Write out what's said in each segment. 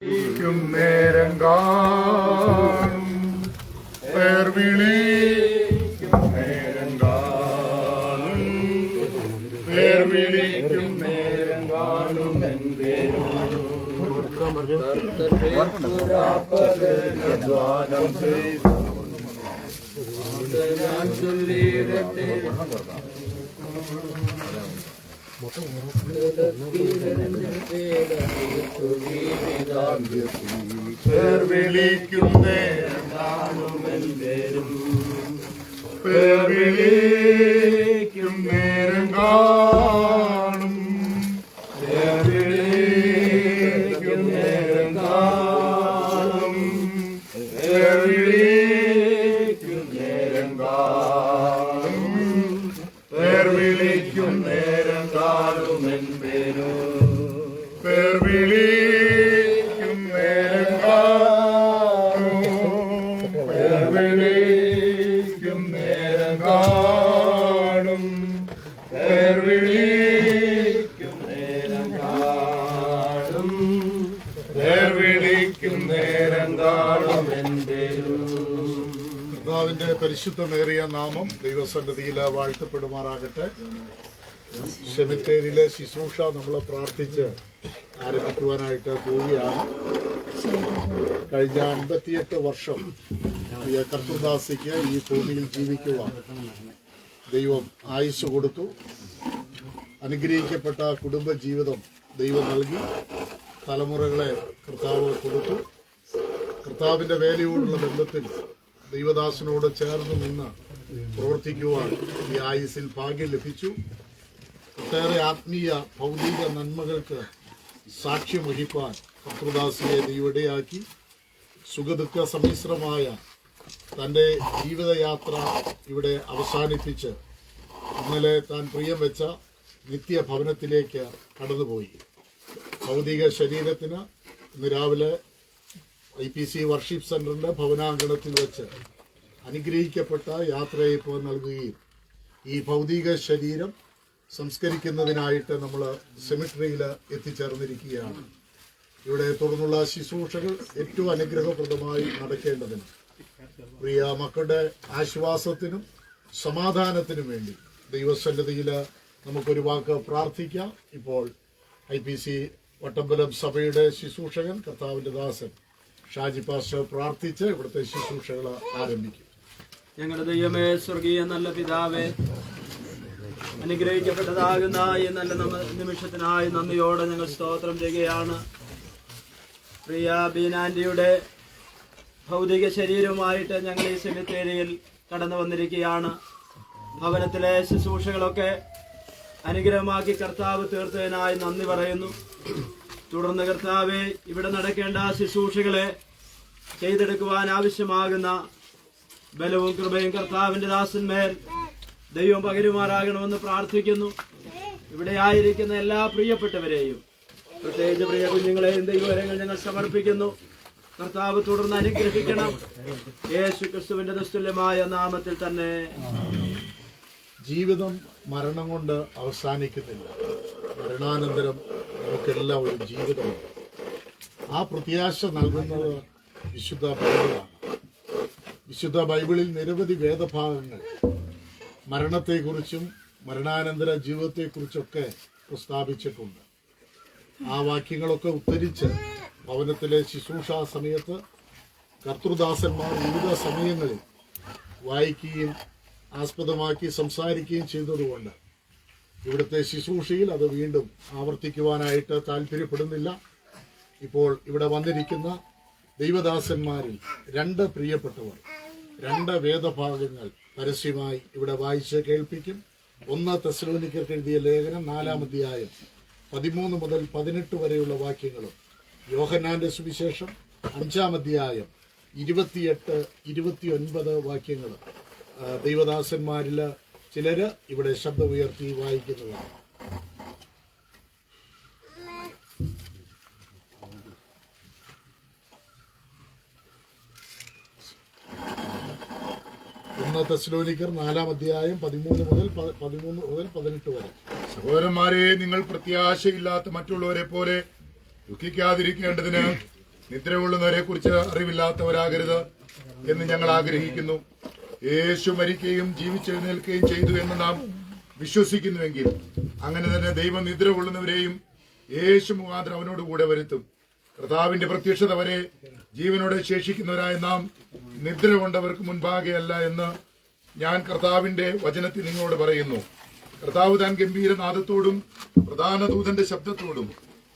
നേരം കാണും പേർവിളിക്കും നേരം കാണും പേർവിളിക്കും നേരം കാണും ഞാൻ ചൊല്ലിയിടട്ടെ പേർവിളിക്കും നേരം കാണും പേരും പേർവിളിക്കും നേരം കാണും പേർവിളിക്കും നേരം കാണും പേർവിളിക്കും നേരം കാണും പേർവിളിക്കും നേരം കാണും പേരും പേർവിളിക്കും നേരം കാണും പേർവിളിക്കും നേരം കാണും പേർവിളിക്കും നേരം കാണും പേർവിളിക്കും നേരം കാണും കർത്താവിന്റെ പരിശുദ്ധമേറിയ നാമം ദൈവസന്നിധിയിൽ വാഴ്ത്തപ്പെടുമാറാകട്ടെ. സെമിത്തേരിയിലെ ശുശ്രൂഷ നമ്മൾ പ്രാർത്ഥിച്ച് ആരംഭിക്കുവാനായിട്ട് പോവുകയാണ്. കഴിഞ്ഞ 58 വർഷം കർത്തൃദാസിക്ക് ഈ ഭൂമിയിൽ ജീവിക്കുവാൻ ദൈവം ആയുസ് കൊടുത്തു. അനുഗ്രഹിക്കപ്പെട്ട കുടുംബ ജീവിതം ദൈവം നൽകി. തലമുറകളെ കർത്താവ് കൊടുത്തു. കർത്താവിന്റെ വേലയോടുള്ള ബന്ധത്തിൽ ദൈവദാസനോട് ചേർന്ന് നിന്ന് പ്രവർത്തിക്കുവാൻ ഈ ആയുസിൽ ഭാഗ്യം ലഭിച്ചു. ഒട്ടേറെ ആത്മീയ ഭൗതിക നന്മകൾക്ക് സാക്ഷ്യം വഹിപ്പാൻ കർത്തൃദാസിയെ ദൈവടയാക്കി. സുഖദുഃഖ സമ്മിശ്രമായ തൻ്റെ ജീവിതയാത്ര ഇവിടെ അവസാനിപ്പിച്ച് ഇന്നലെ താൻ പ്രിയം വെച്ച നിത്യഭവനത്തിലേക്ക് കടന്നുപോയി. ഭൗതിക ശരീരത്തിന് ഇന്ന് രാവിലെ IPC വർഷിപ്പ് സെന്ററിന്റെ ഭവനാങ്കണത്തിൽ വെച്ച് അനുഗ്രഹിക്കപ്പെട്ട യാത്രയയപ്പ് നൽകുകയും ഈ ഭൗതിക ശരീരം സംസ്കരിക്കുന്നതിനായിട്ട് നമ്മൾ സെമിട്രിയിൽ എത്തിച്ചേർന്നിരിക്കുകയാണ്. ഇവിടെ തുടർന്നുള്ള ശുശ്രൂഷകൾ ഏറ്റവും അനുഗ്രഹപ്രദമായി നടക്കേണ്ടതിന് പ്രിയ മക്കളുടെ ആശ്വാസത്തിനും സമാധാനത്തിനും വേണ്ടി ദൈവസന്നിധിയിൽ നമുക്കൊരു വാക്ക് പ്രാർത്ഥിക്കാം. ഇപ്പോൾ IPC വട്ടമ്പലം സഭയുടെ ശുശ്രൂഷകൻ കർത്താവിന്റെ ദാസൻ ഷാജി പാസ്റ്റർ പ്രാർത്ഥിച്ച് ഇവിടുത്തെ ശുശ്രൂഷകൾ ആരംഭിക്കും. ഞങ്ങളുടെ ദൈവമേ, സ്വർഗീയ നല്ല പിതാവേ, അനുഗ്രഹിക്കപ്പെട്ടതാകുന്ന ഈ നല്ല നിമിഷത്തിനായി നന്ദിയോടെ ഞങ്ങൾ സ്തോത്രം ചെയ്യുകയാണ്. പ്രിയ ബീനാൻഡിയുടെ ഭൗതിക ശരീരവുമായിട്ട് ഞങ്ങൾ ഈ സെമിത്തേരിയിൽ കടന്നു വന്നിരിക്കുകയാണ്. ഭവനത്തിലെ ശുശ്രൂഷകളൊക്കെ അനുഗ്രഹമാക്കി കർത്താവ് തീർത്തതിനായി നന്ദി പറയുന്നു. തുടർന്ന് കർത്താവെ, ഇവിടെ നടക്കേണ്ട ശുശ്രൂഷകളെ ചെയ്തെടുക്കുവാൻ ആവശ്യമാകുന്ന ബലവും കൃപയും കർത്താവിന്റെ ദാസന്മേൽ ദൈവം പകരുമാറാകണമെന്ന് പ്രാർത്ഥിക്കുന്നു. ഇവിടെ ആയിരിക്കുന്ന എല്ലാ പ്രിയപ്പെട്ടവരെയും, പ്രത്യേകിച്ച് പ്രിയ കുഞ്ഞുങ്ങളെയും ദൈവകരങ്ങൾ ഞങ്ങൾ സമർപ്പിക്കുന്നു. കർത്താവ് തുടർന്ന് അനുഗ്രഹിക്കണം. യേശു ക്രിസ്തുവിന്റെ നിസ്തുല്യമായ നാമത്തിൽ തന്നെ. ജീവിതം മരണം കൊണ്ട് അവസാനിക്കുന്നില്ല. മരണാനന്തരം നമുക്കെല്ലാം ഒരു ജീവിതമുണ്ട്. ആ പ്രത്യാശ നൽകുന്നത് വിശുദ്ധ ബൈബിളാണ്. വിശുദ്ധ ബൈബിളിൽ നിരവധി വേദഭാഗങ്ങൾ മരണത്തെക്കുറിച്ചും മരണാനന്തര ജീവിതത്തെക്കുറിച്ചൊക്കെ പ്രസ്താവിച്ചിട്ടുണ്ട്. ആ വാക്യങ്ങളൊക്കെ ഉദ്ധരിച്ച് ഭവനത്തിലെ ശുശ്രൂഷാ സമയത്ത് കർത്തൃദാസന്മാർ വിവിധ സമയങ്ങളിൽ വായിക്കുകയും ആസ്പദമാക്കി സംസാരിക്കുകയും ചെയ്തതുകൊണ്ട് ഇവിടുത്തെ ശുശ്രൂഷയിൽ അത് വീണ്ടും ആവർത്തിക്കുവാനായിട്ട് താല്പര്യപ്പെടുന്നില്ല. ഇപ്പോൾ ഇവിടെ വന്നിരിക്കുന്ന ദൈവദാസന്മാരിൽ 2 പ്രിയപ്പെട്ടവർ 2 വേദഭാഗങ്ങൾ പരസ്യമായി ഇവിടെ വായിച്ച് കേൾപ്പിക്കും. 1 തെസ്സലോനിക്കർക്ക് എഴുതിയ ലേഖനം 4-ാം അധ്യായം 13 മുതൽ 18 വരെയുള്ള വാക്യങ്ങളും, യോഹന്നാന്റെ സുവിശേഷം 5-ാം അധ്യായം 28-29 വാക്യങ്ങളും ദൈവദാസന്മാരിൽ ചിലര് ഇവിടെ ശബ്ദമുയർത്തി വായിക്കുന്നതാണ്. തെസ്സലോനിക്കർ 4-ാം അധ്യായം 13 മുതൽ 18 വരെ. സഹോദരന്മാരെ, നിങ്ങൾ പ്രത്യാശയില്ലാത്ത മറ്റുള്ളവരെ പോലെ ദുഃഖിക്കാതിരിക്കേണ്ടതിന് നിദ്ര കൊള്ളുന്നവരെ കുറിച്ച് അറിവില്ലാത്തവരാകരുത് എന്ന് ഞങ്ങൾ ആഗ്രഹിക്കുന്നു. യേശു മരിക്കുകയും ജീവിച്ചെഴുന്നേൽക്കുകയും ചെയ്തു എന്ന് നാം വിശ്വസിക്കുന്നുവെങ്കിൽ അങ്ങനെ തന്നെ ദൈവം നിദ്ര കൊള്ളുന്നവരെയും യേശു മുഖാന്തരം അവനോട് കൂടെ വരുത്തും. കർത്താവിന്റെ പ്രത്യക്ഷത വരെ ജീവനോടെ ശേഷിക്കുന്നവരായ നാം നിദ്ര കൊണ്ടവർക്ക് മുൻപാകെ അല്ല എന്ന് ഞാൻ കർത്താവിന്റെ വചനത്തിൽ നിങ്ങളോട് പറയുന്നു. കർത്താവ് താൻ ഗംഭീരനാദത്തോടും പ്രധാന ദൂതന്റെ ശബ്ദത്തോടും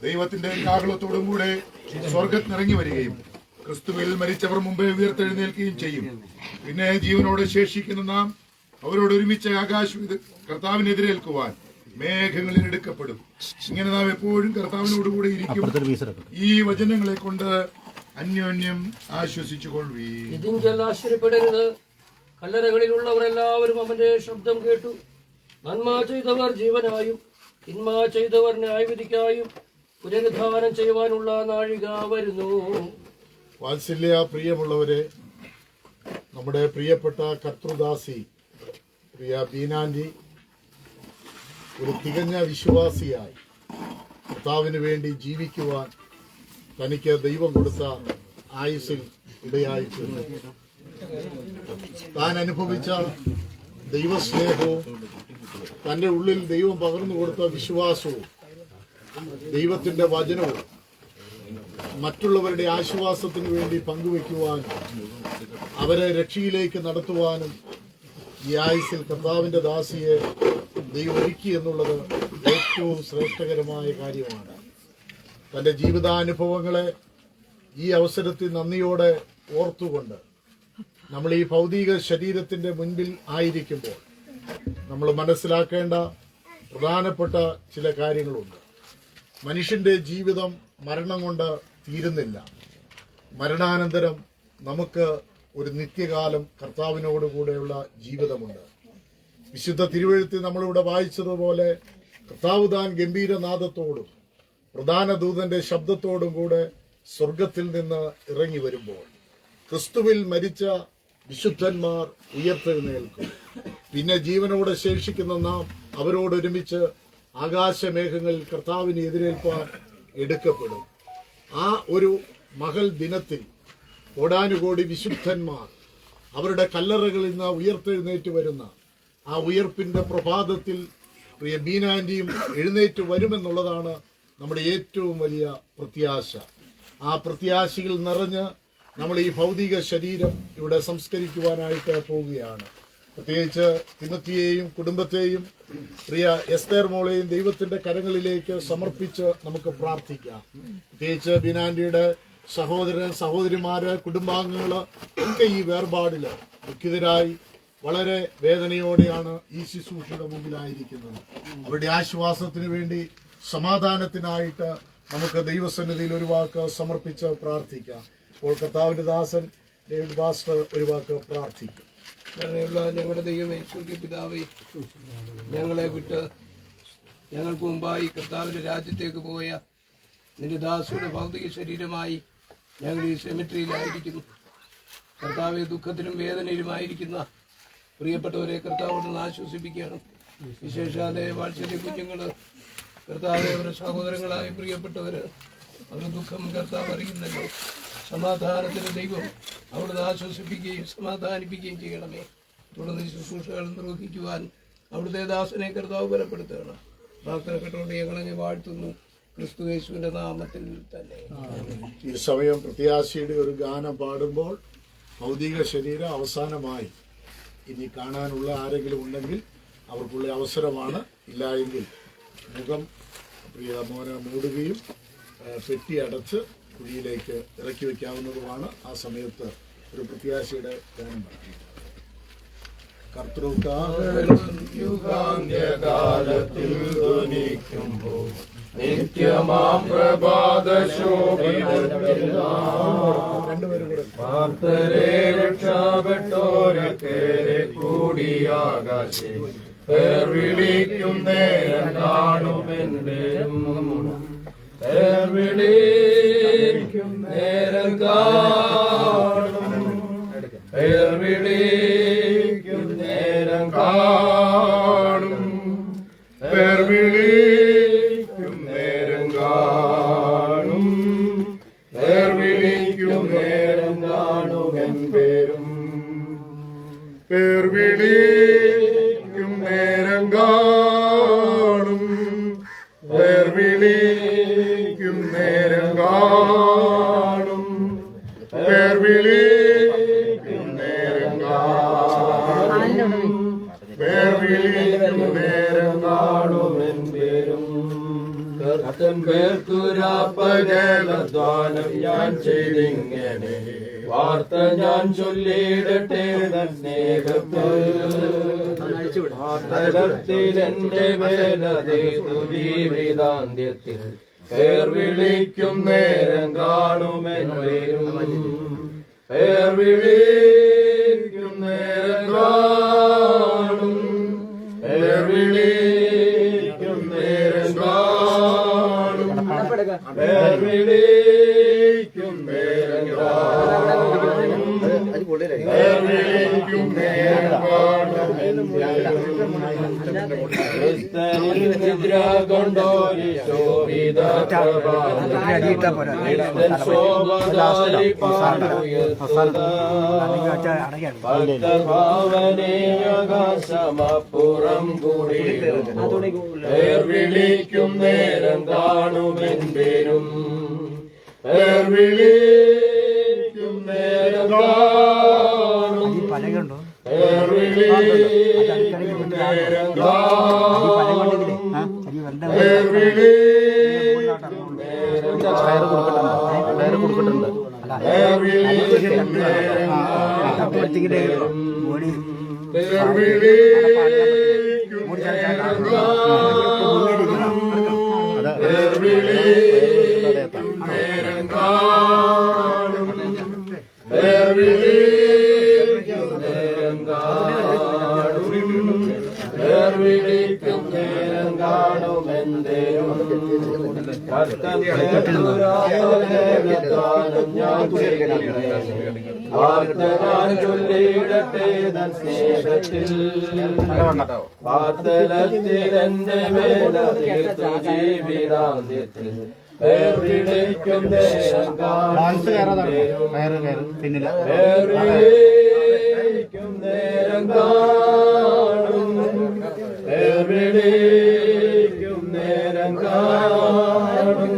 ദൈവത്തിന്റെ കാഹളത്തോടും കൂടെ സ്വർഗ്ഗത്തിനിറങ്ങി വരികയും ക്രിസ്തുവിൽ മരിച്ചവർ മുമ്പേ ഉയർത്തെഴുന്നേൽക്കുകയും ചെയ്യും. പിന്നെ ജീവനോടെ ശേഷിക്കുന്ന നാം അവരോട് ഒരുമിച്ച് കർത്താവിനെതിരേൽക്കുവാൻ മേഘങ്ങളിൽ എടുക്കപ്പെടും. ഇങ്ങനെ നാം എപ്പോഴും കർത്താവിനോടുകൂടെ ഇരിക്കും. ഈ വചനങ്ങളെ കൊണ്ട് അന്യോന്യം ആശ്വസിച്ചു കൊള്ളുവീൻ. ഇതിങ്കൽ ആശ്ചര്യപ്പെടരുത്. കല്ലറകളിലുള്ളവർ എല്ലാവരും അവന്റെ ശബ്ദം കേട്ടു. നന്മ ചെയ്തവർ ജീവനായും തിന്മ ചെയ്തവർ ന്യായവിധിക്കായും പുനരുദ്ധാനം ചെയ്യുവാനുള്ള നാഴിക വരുന്നു. വാത്സല്യ പ്രിയമുള്ളവരെ, നമ്മുടെ പ്രിയപ്പെട്ട കർത്തൃദാസി പ്രിയ ബീനാൻഡി ഒരു തികഞ്ഞ വിശ്വാസിയായി കർത്താവിന് വേണ്ടി ജീവിക്കുവാൻ തനിക്ക് ദൈവം കൊടുത്ത ആയുസ്സിൽ ഇടയായിട്ടുണ്ട്. താൻ അനുഭവിച്ച ദൈവസ്നേഹവും തന്റെ ഉള്ളിൽ ദൈവം പകർന്നു കൊടുത്ത വിശ്വാസവും ദൈവത്തിന്റെ വചനവും മറ്റുള്ളവരുടെ ആശ്വാസത്തിനു വേണ്ടി പങ്കുവെക്കുവാനും അവരെ രക്ഷയിലേക്ക് നടത്തുവാനും ഈ ആയുസ്സിൽ കർത്താവിന്റെ ദാസിയെ ദൈവം ഒരുക്കി എന്നുള്ളത് ഏറ്റവും ശ്രേഷ്ഠകരമായ കാര്യമാണ്. തന്റെ ജീവിതാനുഭവങ്ങളെ ഈ അവസരത്തിൽ നന്ദിയോടെ ഓർത്തുകൊണ്ട് നമ്മൾ ഈ ഭൗതിക ശരീരത്തിന്റെ മുൻപിൽ ആയിരിക്കുമ്പോൾ നമ്മൾ മനസ്സിലാക്കേണ്ട പ്രധാനപ്പെട്ട ചില കാര്യങ്ങളുണ്ട്. മനുഷ്യന്റെ ജീവിതം മരണം കൊണ്ട് തീരുന്നില്ല. മരണാനന്തരം നമുക്ക് ഒരു നിത്യകാലം കർത്താവിനോടുകൂടെയുള്ള ജീവിതമുണ്ട്. വിശുദ്ധ തിരുവെഴുത്തിൽ നമ്മളിവിടെ വായിച്ചതുപോലെ കർത്താവ് താൻ ഗംഭീരനാദത്തോടും പ്രധാന ദൂതന്റെ ശബ്ദത്തോടും കൂടെ സ്വർഗത്തിൽ നിന്ന് ഇറങ്ങി വരുമ്പോൾ ക്രിസ്തുവിൽ മരിച്ച വിശുദ്ധന്മാർ ഉയർത്തെഴുന്നേൽക്കും. പിന്നെ ജീവനോടെ ശേഷിക്കുന്ന നാം അവരോടൊരുമിച്ച് ആകാശമേഘങ്ങളിൽ കർത്താവിനെ എതിരേൽപ്പാൻ എടുക്കപ്പെടും. ആ ഒരു മഹൽ ദിനത്തിൽ കോടാനുകോടി വിശുദ്ധന്മാർ അവരുടെ കല്ലറകളിൽ നിന്ന് ഉയർത്തെഴുന്നേറ്റ് വരുന്ന ആ ഉയർപ്പിന്റെ പ്രഭാതത്തിൽ പ്രിയ ബീനാൻഡിയും എഴുന്നേറ്റ് വരുമെന്നുള്ളതാണ് നമ്മുടെ ഏറ്റവും വലിയ പ്രത്യാശ. ആ പ്രത്യാശയിൽ നിറഞ്ഞ് നമ്മൾ ഈ ഭൗതിക ശരീരം ഇവിടെ സംസ്കരിക്കുവാനായിട്ട് പോവുകയാണ്. പ്രത്യേകിച്ച് തിമത്തിയെയും കുടുംബത്തെയും പ്രിയ എസ്തേർ മോളെയും ദൈവത്തിന്റെ കരങ്ങളിലേക്ക് സമർപ്പിച്ച് നമുക്ക് പ്രാർത്ഥിക്കാം. പ്രത്യേകിച്ച് ബീനാൻഡിയുടെ സഹോദരൻ, സഹോദരിമാര്, കുടുംബാംഗങ്ങള് ഒക്കെ ഈ വേർപാടില് ദുഃഖിതരായി വളരെ വേദനയോടെയാണ് ഈ ശുശ്രൂഷയുടെ മുമ്പിലായിരിക്കുന്നത്. അവരുടെ ആശ്വാസത്തിന് വേണ്ടി, സമാധാനത്തിനായിട്ട് നമുക്ക് ദൈവസന്നിധിയിൽ ഒരു വാക്ക് സമർപ്പിച്ച് പ്രാർത്ഥിക്കാം. ഇപ്പോൾ കർത്താവിന്റെ ദാസൻ ഡേവിഡ് പാസ്റ്റർ ഒരു വാക്ക് പ്രാർത്ഥിക്കും. ഞങ്ങളുടെ ദൈവമേ, സ്വർഗ്ഗീയ പിതാവേ, ഞങ്ങളെ വിട്ട് ഞങ്ങൾക്ക് മുമ്പായി കർത്താവിന്റെ രാജ്യത്തേക്ക് പോയ നിന്റെ ദാസിയുടെ ഭൗതിക ശരീരമായി ഞങ്ങൾ ഈ സെമിട്രിയിലായിരിക്കുന്നു. കർത്താവെ, ദുഃഖത്തിലും വേദനയിലുമായിരിക്കുന്ന പ്രിയപ്പെട്ടവരെ കർത്താവോട് ആശ്വസിപ്പിക്കുകയാണ്. വിശേഷാലെ വാത്സല്യ കുഞ്ഞുങ്ങള്, കർത്താവെ, അവരുടെ സഹോദരങ്ങളായ പ്രിയപ്പെട്ടവര്, അവരുടെ ദുഃഖം കർത്താവ് അറിയുന്നല്ലോ. സമാധാനത്തിന് ദൈവം അവിടുന്ന് ആശ്വസിപ്പിക്കുകയും സമാധാനിപ്പിക്കുകയും ചെയ്യണമേ. തുടർന്ന് ശുശ്രൂഷകൾ നിർവഹിക്കുവാൻ അവിടുത്തെ ദാസനെ കർത്താവ് ബലപ്പെടുത്തുകയാണ്. പ്രാർത്ഥന കേട്ടുകൊണ്ട് ഞങ്ങളെ വാഴ്ത്തുന്നു, ക്രിസ്തു യേശുവിന്റെ നാമത്തിൽ തന്നെ. ഈ സമയം പ്രത്യാശയുടെ ഒരു ഗാനം പാടുമ്പോൾ ഭൗതിക ശരീരം അവസാനമായി ഇനി കാണാനുള്ള ആരെങ്കിലും ഉണ്ടെങ്കിൽ അവർക്കുള്ള അവസരമാണ്. ഇല്ല എങ്കിൽ മുഖം പ്രിയ മോനെ മൂടുകയും പെട്ടി അടച്ച് കുഴിയിലേക്ക് ഇറക്കി വയ്ക്കാവുന്നതുമാണ്. ആ സമയത്ത് ഒരു പ്രത്യാശയുടെ ഗാനം പാടി. കർത്തൃകാലത്തിൽ ധ്വനിക്കുമ്പോൾ നിത്യമാം പ്രഭാതശോഭിതത്തിൽ ഭക്തരെ രക്ഷപ്പെട്ടോരൊക്കെ കൂടിയാകാശേ വിളിക്കും നേരം കാണുമെന്റെ വിളിക്കും നേരം കാണും വിളിക്കും നേരം കാണും വിളിക്കും നേരം കാണും വിളിക്കും നേരം കാണുമെൻ പേരും. പേർ വിളിക്കും നേരം കാണും. പേർ വിളിക്കും നേരം കാണും. പേർ വിളിക്കും നേരം കാണും. പേർ വിളിക്കും നേരം കാണുമെൻ പേരും. കർത്തൻ പേർക്കുരാപ്പകലധ്വാനം ഞാൻ ചെയ്തിങ്ങനെ വാർത്ത ഞാൻ ചൊല്ലിയിടട്ടെ തൻ സ്നേഹത്തിൽ എന്റെ വേല തീർത്തു ജീവിതാന്ത്യത്തിൽ പേർ വിളിക്കും നേരം കാണുമെൻ പേരും. പേർ വിളിക്കും നേരം കാണും. പേർ വിളിക്കും നേരം കാണും. പേർ വിളിക്കും നേരം കാണും. പേർ വിളിക്കും നേരം കാണുമെൻ പേരും. ക്രിസ്തനിൽ നിദ്ര കൊണ്ടോരി ശോഭിത ശോഭദാരി ഭക്തഭാവനേയകാശമപ്പുറം കൂടിയിടുന്നു. പേർ വിളിക്കും നേരം കാണുമെൻ പേരും. പേർ വിളിക്കും നേരം കാണും. പേർ വിളിക്കും നേരം കാണും. പേർ വിളിക്കും നേരം കാണും. പേർ വിളിക്കും നേരം കാണും. പേർ വിളിക്കും നേരം കാണും. പേർ വിളിക്കും നേരം കാണും. പേർ വിളിക്കും നേരം കാണും. പേർ വിളിക്കും നേരം കാണുമെൻ പേരും. കർത്തൻ പേർക്കുരാപ്പകലധ്വാനം ഞാൻ ചെയ്തിങ്ങനെ വാർത്ത ഞാൻ ചൊല്ലിയിടട്ടെ തൻ സ്നേഹത്തിൽ പാത്തലത്തിൽ എന്റെ വേല തീർത്തു ജീവിതാന്ത്യത്തിൽ പേർ വിളിക്കും നേരം കാണുമെൻ പേരും. പേർ വിളിക്കും നേരം കാണും. പേർ വിളിക്കും നേരം കാണും.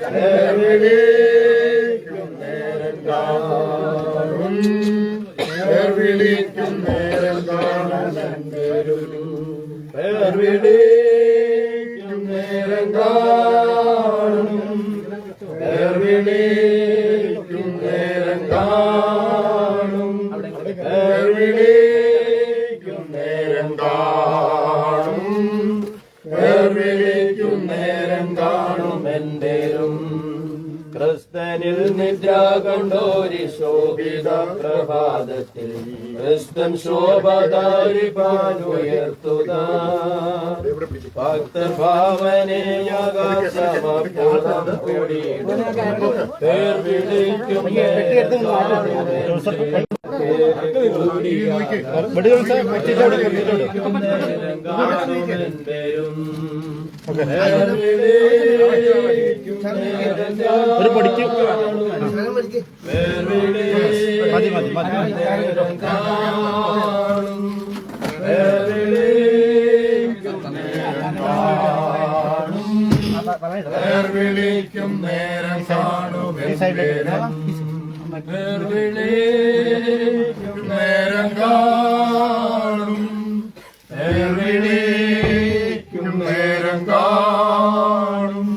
പേർ വിളിക്കും നേരം കാണും. പേർ വിളിക്കും നേരം കാണുമെൻ പേരും. പേർ വിളിക്കും നേരം കാണും. പേർ വിളിക്കും നേരം കാണും. പേർ വിളിക്കും നേരം കാണും. പേർ വിളിക്കും നേരം കാണുമെൻ പേരും. ക്രിസ്തനിൽ നിദ്ര കണ്ടോരി ശോഭിത പ്രഭാതത്തിൽ ക്രിസ്തൻ ശോഭദാരി പാനുയർത്തുക ഭക്തഭാവനേയകാശമപ്പുറം കൂടിയിടുന്നു. പേർ വിളിക്കും നേരം കാണുമെൻ പേരും. ഒരു പഠിക്കും മതി മതി മതി വിളിക്കും നേരം കാണുമെൻ പേരും. വിളിക്കും നേരം കാണും. വിളിക്കും നേരം കാണും.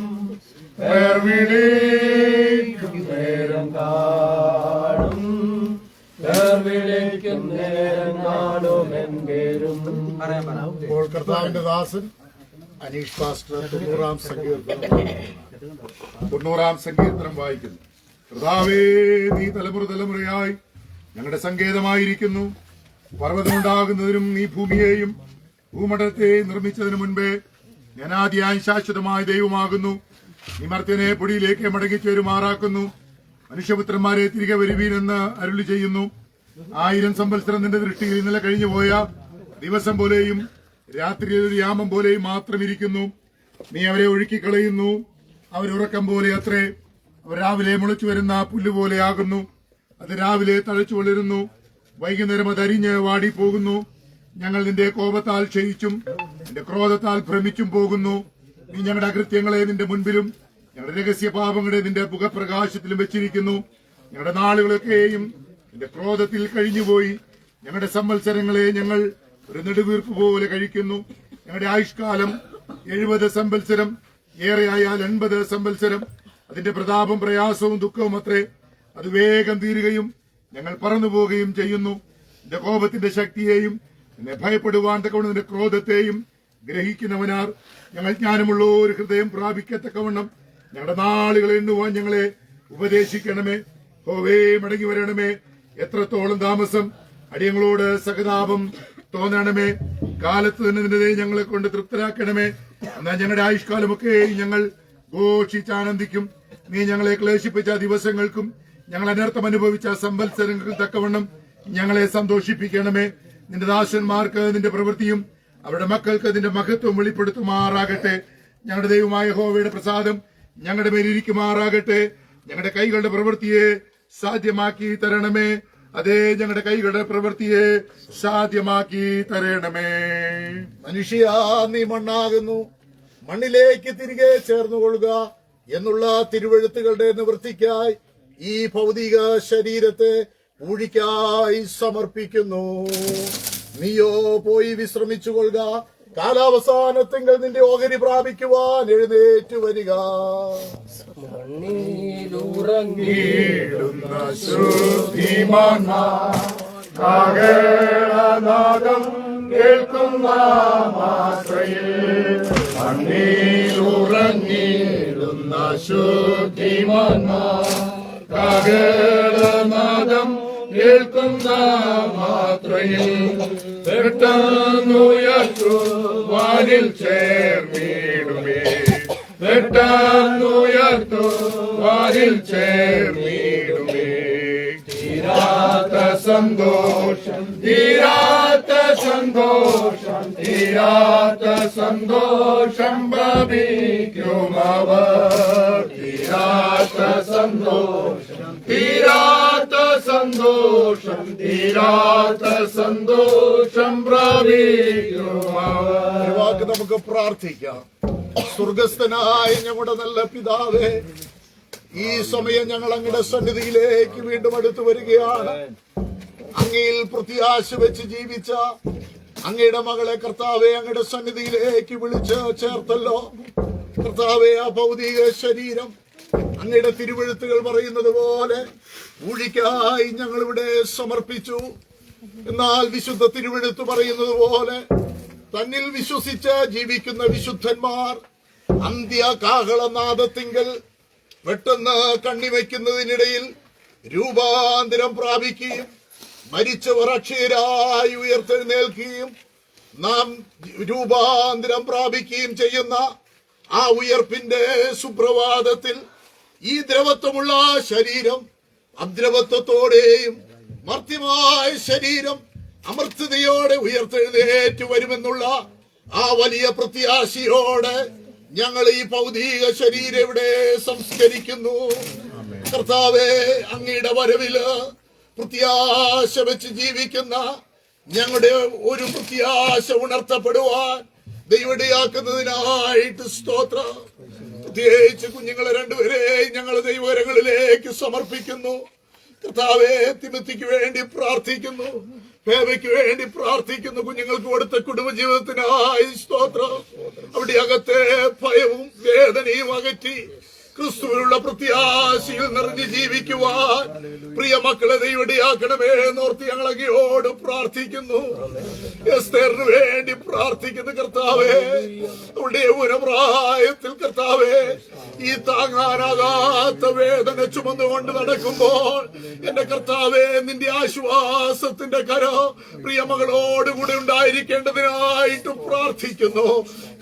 വിളിക്കും നേരം കാണും. വിളിക്കും നേരം കാണുമെൻ പേരും. ഇപ്പോൾ കർത്താവിന്റെ ദാസൻ അനീഷ് പാസ്റ്റർ 90-ാം സങ്കീർത്തനം വായിക്കുന്നു. കർത്താവേ, നീ തലമുറ തലമുറയായി ഞങ്ങളുടെ സങ്കേതമായിരിക്കുന്നു. പർവ്വതമുണ്ടാകുന്നതിനും നീ ഭൂമിയെയും ഭൂമണ്ഡലത്തെ നിർമ്മിച്ചതിനു മുൻപേ അനാദിയായി ശാശ്വതമായ ദൈവമാകുന്നു. നീ മർത്യനെ പൊടിയിലേക്ക് മടങ്ങിച്ചേരുമാറാക്കുന്നു. മനുഷ്യപുത്രന്മാരെ തിരികെ വരുവീനെന്ന് അരുളി ചെയ്യുന്നു. 1000 സംവത്സരം നിന്റെ ദൃഷ്ടിയിൽ ഇന്നലെ കഴിഞ്ഞുപോയ ദിവസം പോലെയും രാത്രിയിൽ ഒരു യാമം പോലെയും മാത്രം ഇരിക്കുന്നു. നീ അവരെ ഒഴുക്കിക്കളയുന്നു. അവരുറക്കം പോലെ അത്രേ. അവർ രാവിലെ മുളച്ചു വരുന്ന പുല്ലുപോലെയാകുന്നു. അത് രാവിലെ തഴച്ചു വളരുന്നു, വൈകുന്നേരം അത് അരിഞ്ഞ് വാടിപ്പോകുന്നു. ഞങ്ങൾ നിന്റെ കോപത്താൽ ക്ഷയിച്ചും നിന്റെ ക്രോധത്താൽ ഭ്രമിച്ചും പോകുന്നു. നീ ഞങ്ങളുടെ അകൃത്യങ്ങളെ നിന്റെ മുൻപിലും ഞങ്ങളുടെ രഹസ്യ പാപങ്ങളെ നിന്റെ മുഖപ്രകാശത്തിലും വെച്ചിരിക്കുന്നു. ഞങ്ങളുടെ നാളുകളൊക്കെയും നിന്റെ ക്രോധത്തിൽ കഴിഞ്ഞുപോയി. ഞങ്ങളുടെ സംവത്സരങ്ങളെ ഞങ്ങൾ ഒരു നെടുവീർപ്പ് പോലെ കഴിക്കുന്നു. ഞങ്ങളുടെ ആയുഷ്കാലം 70 സംവത്സരം, ഏറെയായാൽ 80 സംവത്സരം. അതിന്റെ പ്രതാപം പ്രയാസവും ദുഃഖവും അത്രേ. അത് വേഗം തീരുകയും ഞങ്ങൾ പറന്നു പോവുകയും ചെയ്യുന്നു. നിന്റെ കോപത്തിന്റെ ശക്തിയെയും നിന്നെ ഭയപ്പെടുവാൻ തക്കവണ്ണം നിന്റെ ക്രോധത്തെയും ഗ്രഹിക്കുന്നവനാർ. ഞങ്ങൾ ജ്ഞാനമുള്ള ഒരു ഹൃദയം പ്രാപിക്കത്തക്കവണ്ണം ഞങ്ങളുടെ നാളുകൾ എണ്ണുവാൻ ഞങ്ങളെ ഉപദേശിക്കണമേ. ഹോവേ, മടങ്ങി വരണമേ. എത്രത്തോളം താമസം, അടിയങ്ങളോട് സഹതാപം തോന്നണമേ. കാലത്ത് തന്നെ നിന്റെ ഞങ്ങളെ കൊണ്ട് തൃപ്തരാക്കണമേ. എന്നാൽ ഞങ്ങളുടെ ആയുഷ്കാലമൊക്കെ ഞങ്ങൾ ഘോഷിച്ചാനന്ദിക്കും. നീ ഞങ്ങളെ ക്ലേശിപ്പിച്ച ദിവസങ്ങൾക്കും ഞങ്ങൾ അനർത്ഥം അനുഭവിച്ച സംവത്സരങ്ങൾക്കും തക്കവണ്ണം ഞങ്ങളെ സന്തോഷിപ്പിക്കണമേ. നിന്റെ ദാസന്മാർക്ക് നിന്റെ പ്രവൃത്തിയും അവരുടെ മക്കൾക്ക് നിന്റെ മഹത്വം വെളിപ്പെടുത്തുമാറാകട്ടെ. ഞങ്ങളുടെ ദൈവമായ യഹോവയുടെ പ്രസാദം ഞങ്ങളുടെ മേലിരിക്കുമാറാകട്ടെ. ഞങ്ങളുടെ കൈകളുടെ പ്രവൃത്തിയെ സാധ്യമാക്കി തരണമേ. അതേ, ഞങ്ങളുടെ കൈകളുടെ പ്രവൃത്തിയെ സാധ്യമാക്കി തരണമേ. മനുഷ്യ, നീ മണ്ണാകുന്നു, മണ്ണിലേക്ക് തിരികെ ചേർന്നുകൊള്ളുക എന്നുള്ള തിരുവെഴുത്തുകളുടെ നിവൃത്തിക്കായി ഈ ഭൗതിക ശരീരത്തെ പൂഴിക്കായി സമർപ്പിക്കുന്നു. നീയോ പോയി വിശ്രമിച്ചുകൊള്ളുക. കാലാവസാനത്തിങ്കൽ നിന്റെ ഓഹരി പ്രാപിക്കുവാൻ എഴുന്നേറ്റു വരിക. മണ്ണിലുറങ്ങിയിടുന്ന ശുദ്ധിമാനാകം കേൾക്കുന്ന മാത്രയിൽ, മണ്ണിലുറങ്ങിയിടുന്ന ശുദ്ധിമാനാകം കേൾക്കുന്ന മാത്രയിൽ പെട്ടെന്നുയർത്തു വാനിൽ ചേർന്നിടുമേ. പെട്ടെന്നുയർത്തു വാനിൽ ചേർന്നിടുമേ. തീരാത്ത സന്തോഷം, തീരാത്ത സന്തോഷം, തീരാത്ത സന്തോഷം പ്രാപിക്കുമവർ. തീരാത്ത സന്തോഷം, തീരാത്ത സന്തോഷം, തീരാത്ത സന്തോഷം പ്രാപിക്കുമവർ. വാക്ക് നമുക്ക് പ്രാർത്ഥിക്കാം. സ്വർഗസ്ഥനായ ഞങ്ങളുടെ നല്ല പിതാവേ, ഈ സമയം ഞങ്ങൾ അങ്ങയുടെ സന്നിധിയിലേക്ക് വീണ്ടും അടുത്തു വരികയാണ്. അങ്ങയിൽ പ്രത്യാശ വെച്ച് ജീവിച്ച അങ്ങയുടെ മകളെ കർത്താവെ അങ്ങയുടെ സന്നിധിയിലേക്ക് വിളിച്ച് ചേർത്തല്ലോ. കർത്താവെ, ആ ഭൗതിക ശരീരം അങ്ങയുടെ തിരുവെഴുത്തുകൾ പറയുന്നത് പോലെ ഊഴിക്കായി ഞങ്ങളിവിടെ സമർപ്പിച്ചു. എന്നാൽ വിശുദ്ധ തിരുവെഴുത്ത് പറയുന്നത് പോലെ തന്നിൽ വിശ്വസിച്ച് ജീവിക്കുന്ന വിശുദ്ധന്മാർ അന്ത്യകാഹളനാദത്തിങ്കൽ പെട്ടെന്ന് കണ്ണിവയ്ക്കുന്നതിനിടയിൽ രൂപാന്തരം പ്രാപിക്കുകയും മരിച്ചവർ അക്ഷയരായി ഉയർത്തെഴുന്നേൽക്കുകയും നാം രൂപാന്തരം പ്രാപിക്കുകയും ചെയ്യുന്ന ആ ഉയർപ്പിന്റെ സുപ്രഭാതത്തിൽ ഈ ദ്രവത്വമുള്ള ശരീരം അദ്രവത്വത്തോടെയും മർത്യമായ ശരീരം അമർത്യതയോടെ ഉയർത്തെഴുന്നേറ്റ് വരുമെന്നുള്ള ആ വലിയ പ്രത്യാശയോടെ ഞങ്ങൾ ഈ ഭൗതിക ശരീരം ഇവിടെ സംസ്കരിക്കുന്നു. കർത്താവേ, അങ്ങയുടെ വരവില് പ്രത്യാശ വെച്ച് ജീവിക്കുന്ന ഞങ്ങളുടെ ഒരു പ്രത്യാശ ഉണർത്തപ്പെടുവാൻ ദൈവടിയാക്കുന്നതിനായിട്ട് സ്തോത്രം. പ്രത്യേകിച്ച് കുഞ്ഞുങ്ങളെ രണ്ടുപേരെയും ഞങ്ങൾ ദൈവകരങ്ങളിലേക്ക് സമർപ്പിക്കുന്നു. കർത്താവേ, തിമത്തിക്ക് വേണ്ടി പ്രാർത്ഥിക്കുന്നു, ഫേവയ്ക്ക് വേണ്ടി പ്രാർത്ഥിക്കുന്നു. കുഞ്ഞുങ്ങൾക്ക് കൊടുത്ത കുടുംബജീവിതത്തിനായി സ്തോത്രം. അവിടെ അകത്തെ ഭയവും വേദനയും അകറ്റി ക്രിസ്തുവിനുള്ള പ്രത്യാശയിൽ നിറഞ്ഞ് ജീവിക്കുവാൻ പ്രിയ മക്കളെ ദൈവടിയാക്കണമേ എന്നോർത്ത് ഞങ്ങൾ അങ്ങയോട് പ്രാർത്ഥിക്കുന്നു. എസ്തേറിന് വേണ്ടി പ്രാർത്ഥിക്കുന്നു. കർത്താവേ, അവളുടെ യൗവനപ്രായത്തിൽ കർത്താവേ, ഈ താങ്ങാനാകാത്ത വേദന ചുമന്നുകൊണ്ട് നടക്കുമ്പോൾ എന്റെ കർത്താവേ, നിന്റെ ആശ്വാസത്തിന്റെ കരം പ്രിയ മകളോട് കൂടെ ഉണ്ടായിരിക്കേണ്ടതിനായിട്ട് പ്രാർത്ഥിക്കുന്നു.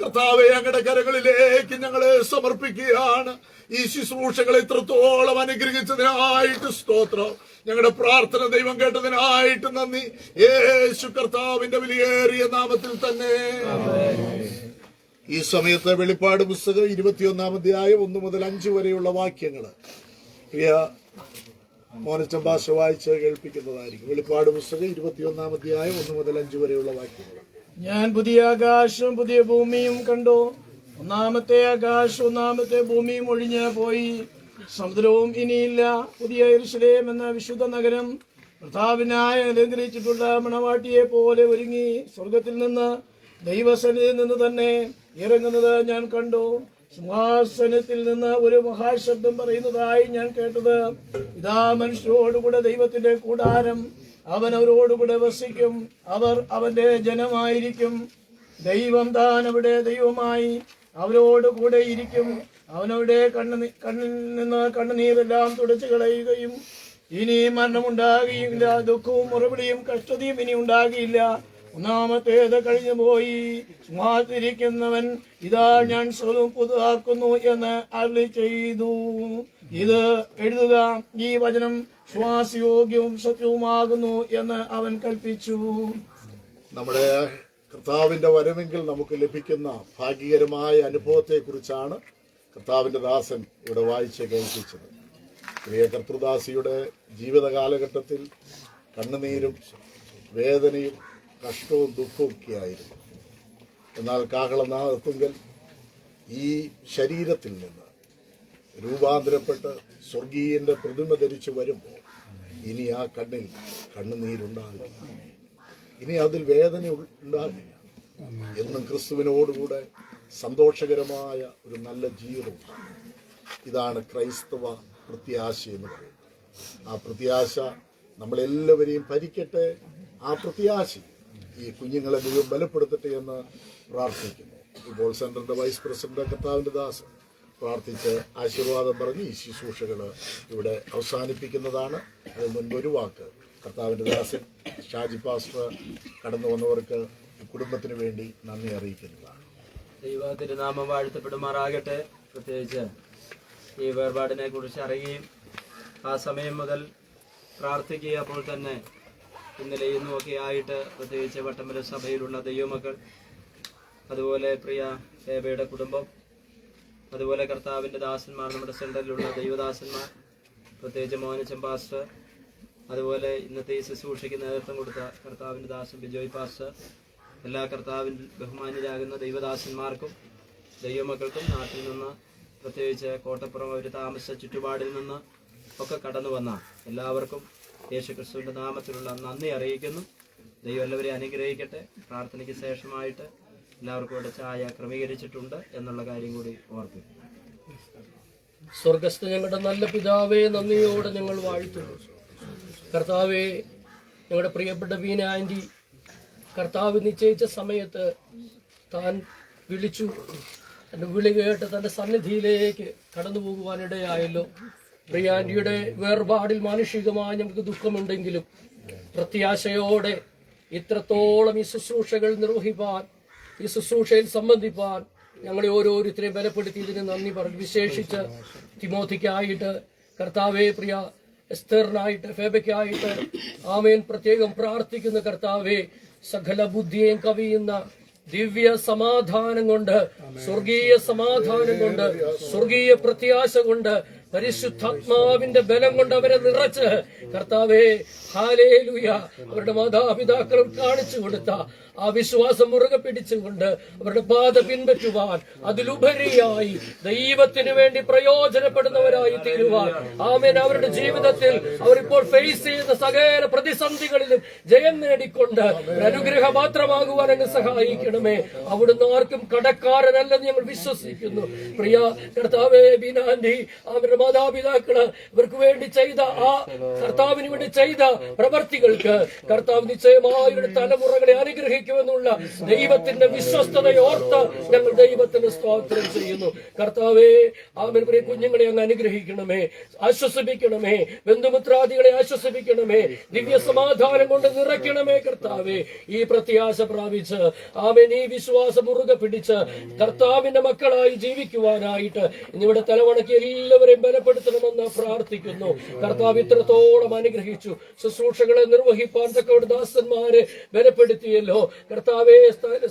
കർത്താവേ, അങ്ങയുടെ കരങ്ങളിലേക്ക് ഞങ്ങളെ സമർപ്പിക്കുകയാണ്. ഈ ശുശ്രൂഷകളെ ഇത്രത്തോളം അനുഗ്രഹിച്ചതിനായിട്ട് സ്തോത്രം. ഞങ്ങളുടെ പ്രാർത്ഥന ദൈവം കേട്ടതിനായിട്ട് നന്ദി. യേശു കർത്താവിന്റെ വിലയേറിയ നാമത്തിൽ തന്നെ. ഈ സമയത്ത് വെളിപ്പാട് പുസ്തകം 21-ാം അധ്യായം 1 മുതൽ 5 വരെയുള്ള വാക്യങ്ങൾ പ്രിയ മോനച്ചൻ ഭാഷ വായിച്ച് കേൾപ്പിക്കുന്നതായിരിക്കും. വെളിപ്പാട് പുസ്തകം 21-ാം അധ്യായം 1 മുതൽ 5 വരെയുള്ള വാക്യങ്ങൾ. ഞാൻ പുതിയ ആകാശവും പുതിയ ഭൂമിയും കണ്ടു. ഒന്നാമത്തെ ആകാശവും ഒന്നാമത്തെ ഭൂമിയും ഒഴിഞ്ഞ് പോയി, സമുദ്രവും ഇനിയില്ല. പുതിയ യെരൂശലേം എന്ന വിശുദ്ധ നഗരം കർത്താവിനായി അലങ്കരിച്ചിട്ടുള്ള മണവാട്ടിയെ പോലെ ഒരുങ്ങി സ്വർഗത്തിൽ നിന്ന് ദൈവസന്നിധിയിൽ നിന്ന് തന്നെ ഇറങ്ങുന്നത് ഞാൻ കണ്ടു. സിംഹാസനത്തിൽ നിന്ന് ഒരു മഹാശബ്ദം പറയുന്നതായി ഞാൻ കേട്ടത്, ഇതാ മനുഷ്യരോടുകൂടെ ദൈവത്തിന്റെ കൂടാരം, അവൻ അവരോടുകൂടെ വസിക്കും, അവർ അവന്റെ ജനമായിരിക്കും. ദൈവം താൻ അവിടെ ദൈവമായി അവരോട് കൂടെ ഇരിക്കും. അവനവിടെ കണ്ണിൽ നിന്ന് കണ്ണുനീരെല്ലാം തുടച്ചു കളയുകയും ഇനി മരണമുണ്ടാകുകയില്ല. ദുഃഖവും മുറവിളിയും കഷ്ടതയും ഇനി ഉണ്ടാകില്ല. ഒന്നാമത്തേത് കഴിഞ്ഞു പോയി. സിംഹാസനത്തിരിക്കുന്നവൻ ഇതാ ഞാൻ സ്വയം പുതുതാക്കുന്നു എന്ന് അരുളി ചെയ്തു. ഇത് എഴുതുക, ഈ വചനം ശ്വാസയോഗ്യവും സത്യവുമാകുന്നു എന്ന് അവൻ കൽപ്പിച്ചു. നമ്മുടെ കർത്താവിന്റെ വരവെങ്കിൽ നമുക്ക് ലഭിക്കുന്ന ഭാഗ്യകരമായ അനുഭവത്തെ കുറിച്ചാണ് കർത്താവിന്റെ ദാസൻ ഇവിടെ വായിച്ച് കേൾപ്പിച്ചത്. പ്രിയ കർത്തൃദാസിയുടെ ജീവിത കാലഘട്ടത്തിൽ കണ്ണുനീരും വേദനയും കഷ്ടവും ദുഃഖവും ഒക്കെ ആയിരുന്നു. എന്നാൽ കാഹളനാദത്തുങ്കൽ ഈ ശരീരത്തിൽ നിന്ന് രൂപാന്തരപ്പെട്ട് സ്വർഗീയന്റെ പ്രതിമ ധരിച്ചു വരുമ്പോൾ ഇനി ആ കണ്ണിൽ കണ്ണുനീരുണ്ടാകില്ല, ഇനി അതിൽ വേദന ഉണ്ടാകില്ല. എന്നും ക്രിസ്തുവിനോടുകൂടെ സന്തോഷകരമായ ഒരു നല്ല ജീവിതം. ഇതാണ് ക്രൈസ്തവ പ്രത്യാശ എന്ന് പറയുന്നത്. ആ പ്രത്യാശ നമ്മളെല്ലാവരെയും ഭരിക്കട്ടെ. ആ പ്രത്യാശ ഈ കുഞ്ഞുങ്ങളെ ദൈവം ബലപ്പെടുത്തട്ടെ എന്ന് പ്രാർത്ഥിക്കുന്നു. ഇപ്പോൾ സെന്ററിന്റെ വൈസ് പ്രസിഡന്റ് കർത്താവിന്റെ ദാസൻ പ്രാർത്ഥിച്ച് ആശീർവാദം പറഞ്ഞ് ഈ ശുശ്രൂഷകൾ ഇവിടെ അവസാനിപ്പിക്കുന്നതാണ്. അതിന് മുൻപ് ഒരു വാക്ക് കർത്താവിന്റെ ദാസൻ ഷാജി പാസ്റ്റർ കടന്നു വന്നവർക്ക് കുടുംബത്തിന് വേണ്ടി നന്ദി അറിയിക്കുന്നതാണ്. ദൈവ തിരുനാമം വാഴ്ത്തപ്പെടുമാറാകട്ടെ. പ്രത്യേകിച്ച് ഈ വേർപാടിനെ കുറിച്ച് അറിയുകയും ആ സമയം മുതൽ പ്രാർത്ഥിക്കുക. അപ്പോൾ തന്നെ ഇന്നലെ ഇന്നുമൊക്കെ ആയിട്ട് പ്രത്യേകിച്ച് വട്ടമല സഭയിലുള്ള ദൈവമക്കൾ, അതുപോലെ പ്രിയ ഏബയുടെ കുടുംബം, അതുപോലെ കർത്താവിൻ്റെ ദാസന്മാർ, നമ്മുടെ സെൻറ്ററിലുള്ള ദൈവദാസന്മാർ, പ്രത്യേകിച്ച് മോനച്ചൻ പാസ്റ്റർ, അതുപോലെ ഇന്നത്തെ ഈ ശുശ്രൂഷയ്ക്ക് നേതൃത്വം കൊടുത്ത കർത്താവിൻ്റെ ദാസൻ ബിജോയ് പാസ്റ്റർ, എല്ലാ കർത്താവിൽ ബഹുമാന്യരാകുന്ന ദൈവദാസന്മാർക്കും ദൈവമക്കൾക്കും നാട്ടിൽ നിന്ന് പ്രത്യേകിച്ച് കോട്ടപ്പുറം അവർ താമസ ചുറ്റുപാടിൽ നിന്ന് ഒക്കെ കടന്നു വന്ന എല്ലാവർക്കും യേശുക്രിസ്തുവിൻ്റെ നാമത്തിലുള്ള നന്ദി അറിയിക്കുന്നു. ദൈവം എല്ലാവരെയും അനുഗ്രഹിക്കട്ടെ. പ്രാർത്ഥനയ്ക്ക് ശേഷമായിട്ട് എല്ലാവർക്കും ഇവിടെ ചായ ക്രമീകരിച്ചിട്ടുണ്ട് എന്നുള്ള കാര്യം കൂടി ഓർപ്പിക്കും. സ്വർഗസ്ഥ ഞങ്ങളുടെ നല്ല പിതാവേ, നന്ദിയോടെ ഞങ്ങൾ വാഴ്ത്തുന്നു. കർത്താവേ, ഞങ്ങളുടെ പ്രിയപ്പെട്ട ബീന ആൻറ്റി കർത്താവ് നിശ്ചയിച്ച സമയത്ത് താൻ വിളിച്ചു, എൻ്റെ വിളി കേട്ട് തൻ്റെ സന്നിധിയിലേക്ക് കടന്നു പോകുവാനിടയായല്ലോ. പ്രിയ ആൻറ്റിയുടെ വേർപാടിൽ മാനുഷികമായി നമുക്ക് ദുഃഖമുണ്ടെങ്കിലും പ്രത്യാശയോടെ ഇത്രത്തോളം ഈ ശുശ്രൂഷകൾ നിർവഹിപ്പാൻ, ഈ ശുശ്രൂഷയിൽ സംബന്ധിപ്പാൻ ഞങ്ങളെ ഓരോരുത്തരെയും ബലപ്പെടുത്തിയതിന് നന്ദി പറഞ്ഞു. വിശേഷിച്ച് തിമോത്തിക്കായിട്ട്, കർത്താവേ, പ്രിയ എസ്തറിനായിട്ട്, ഫേബയ്ക്കായിട്ട് ആമേൻ പ്രത്യേകം പ്രാർത്ഥിക്കുന്ന കർത്താവേ, സകല ബുദ്ധിയെയും കവിയുന്ന ദിവ്യ സമാധാനം കൊണ്ട്, സ്വർഗീയ സമാധാനം കൊണ്ട്, സ്വർഗീയ പ്രത്യാശ കൊണ്ട്, പരിശുദ്ധാത്മാവിന്റെ ബലം കൊണ്ട് അവരെ നിറച്ച് കർത്താവേ, ഹല്ലേലൂയ, അവരുടെ മാതാപിതാക്കളും കാണിച്ചു കൊടുത്ത ആ വിശ്വാസം മുറുകെ പിടിച്ചുകൊണ്ട് അവരുടെ പാത പിൻപറ്റുവാൻ, അതിലുപരിയായി ദൈവത്തിന് വേണ്ടി പ്രയോജനപ്പെടുന്നവരായി തീരുവാൻ, ആമേൻ, അവരുടെ ജീവിതത്തിൽ അവരിപ്പോൾ ഫേസ് ചെയ്യുന്ന സകല പ്രതിസന്ധികളിലും ജയം നേടിക്കൊണ്ട് അനുഗ്രഹപാത്രമാകുവാൻ അങ്ങ് സഹായിക്കണമേ. അവിടുന്ന് ആർക്കും കടക്കാരനല്ലെന്ന് ഞങ്ങൾ വിശ്വസിക്കുന്നു. പ്രിയ കർത്താവേ, ബീനാന്റി അവരുടെ മാതാപിതാക്കള് ഇവർക്ക് വേണ്ടി ചെയ്ത ആ കർത്താവിന് വേണ്ടി ചെയ്ത പ്രവർത്തികൾക്ക് കർത്താവ് നിശ്ചയമായുടെ തലമുറകളെ അനുഗ്രഹിക്കുമെന്നുള്ള ദൈവത്തിന്റെ വിശ്വസ്തതയോർത്ത് ഞങ്ങൾ ദൈവത്തിന് സ്തോത്രം ചെയ്യുന്നു. കർത്താവേ, ആമേൻ, പ്രിയ കുഞ്ഞുങ്ങളെ അങ്ങ് അനുഗ്രഹിക്കണമേ, ആശ്വസിപ്പിക്കണമേ, ബന്ധുമിത്രാദികളെ ആശ്വസിപ്പിക്കണമേ, ദിവ്യ സമാധാനം കൊണ്ട് നിറയ്ക്കണമേ. കർത്താവേ, ഈ പ്രത്യാശ പ്രാപിച്ച് ആമേൻ, ഈ വിശ്വാസം മുറുകെ പിടിച്ച് കർത്താവിന്റെ മക്കളായി ജീവിക്കുവാനായിട്ട് ഇന്നിവിടെ തലവണക്കി എല്ലാവരെയും ബലപ്പെടുത്തണമെന്ന് പ്രാർത്ഥിക്കുന്നു. കർത്താവ് ഇത്രത്തോളം അനുഗ്രഹിച്ചു. ശുശ്രൂഷകളെ നിർവഹിപ്പാൻ തക്കവണ്ണം ദാസന്മാരെ ബലപ്പെടുത്തിയല്ലോ. കർത്താവെ,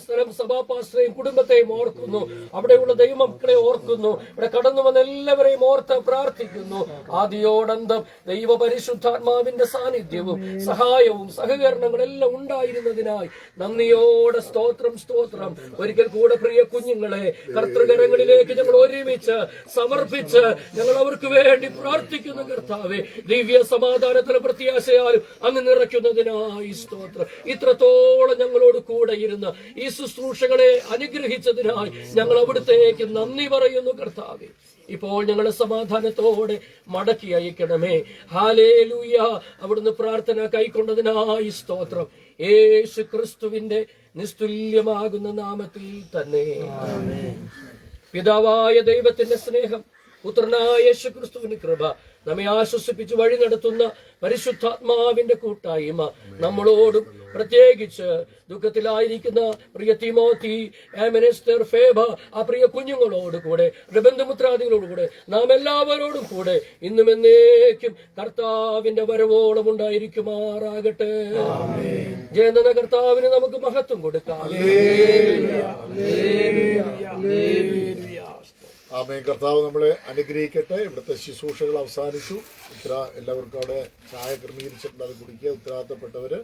സ്ഥലം സഭാപാസ്റ്ററെയും കുടുംബത്തെയും ഓർക്കുന്നു. അവിടെയുള്ള ദൈവമക്കളെ ഓർക്കുന്നു. ഇവിടെ കടന്നു വന്ന എല്ലാവരെയും ഓർത്ത് പ്രാർത്ഥിക്കുന്നു. ആദിയോടന്തം ദൈവ പരിശുദ്ധാത്മാവിന്റെ സാന്നിധ്യവും സഹായവും സഹകരണങ്ങളെല്ലാം ഉണ്ടായിരുന്നതിനായി നന്ദിയോടെ സ്തോത്രം സ്തോത്രം. ഒരിക്കൽ കൂടെ പ്രിയ കുഞ്ഞുങ്ങളെ കർത്തൃകരങ്ങളിലേക്ക് ഞങ്ങൾ ഒരുമിച്ച് സമർപ്പിച്ച് ഞങ്ങൾ അവർക്ക് വേണ്ടി പ്രാർത്ഥിക്കുന്നു. കർത്താവെ, ദിവ്യ സമാധാനത്തിലും പ്രത്യാശയാലും അങ്ങ് നിറയ്ക്കുന്നതിനായി സ്തോത്രം. ഇത്രത്തോളം ഞങ്ങളോട് കൂടെ ഇരുന്ന് ഈ ശുശ്രൂഷകളെ അനുഗ്രഹിച്ചതിനായി ഞങ്ങൾ അവിടുത്തേക്ക് നന്ദി പറയുന്നു. കർത്താവെ, ഇപ്പോൾ ഞങ്ങളെ സമാധാനത്തോടെ മടക്കി അയക്കണമേ. ഹല്ലേലൂയ. അവിടുന്ന് പ്രാർത്ഥന കൈക്കൊണ്ടതിനായി സ്തോത്രം. യേശു ക്രിസ്തുവിന്റെ നിസ്തുല്യമാകുന്ന നാമത്തിൽ തന്നെ. പിതാവായ ദൈവത്തിന്റെ സ്നേഹം, പുത്രനായ യേശു ക്രിസ്തുവിന്റെ കൃപ, നമ്മെ ആശ്വസിപ്പിച്ച് വഴി നടത്തുന്ന പരിശുദ്ധാത്മാവിന്റെ കൂട്ടായ്മ നമ്മളോടും പ്രത്യേകിച്ച് ദുഃഖത്തിലായിരിക്കുന്ന പ്രിയ തിമോത്തി, എമിനെസ്റ്റർ, ഫേബ, ആ പ്രിയ കുഞ്ഞുങ്ങളോട് കൂടെ, ബന്ധുമിത്രാദികളോട് കൂടെ, നാം എല്ലാവരോടും കൂടെ ഇന്നും എന്നേക്കും കർത്താവിന്റെ വരവോളം ഉണ്ടായിരിക്കുമാറാകട്ടെ. ജയന കർത്താവിന് നമുക്ക് മഹത്വം കൊടുക്കാം. ആമേൻ. കർത്താവ് നമ്മളെ അനുഗ്രഹിക്കട്ടെ. ഇവിടുത്തെ ശുശ്രൂഷകൾ അവസാനിച്ചു. എല്ലാവർക്കും അവിടെ ചായ ക്രമീകരിച്ചിട്ടുണ്ട്, അത് കുടിക്കുക. ഉത്തരവാദിത്തപ്പെട്ടവര്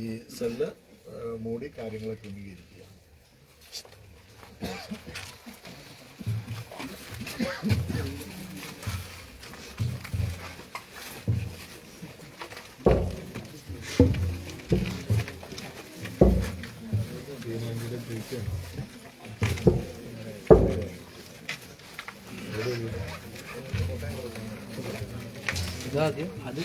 ഈ സെല്ല് മൂടി കാര്യങ്ങളെ ക്രമീകരിക്കുക. അത്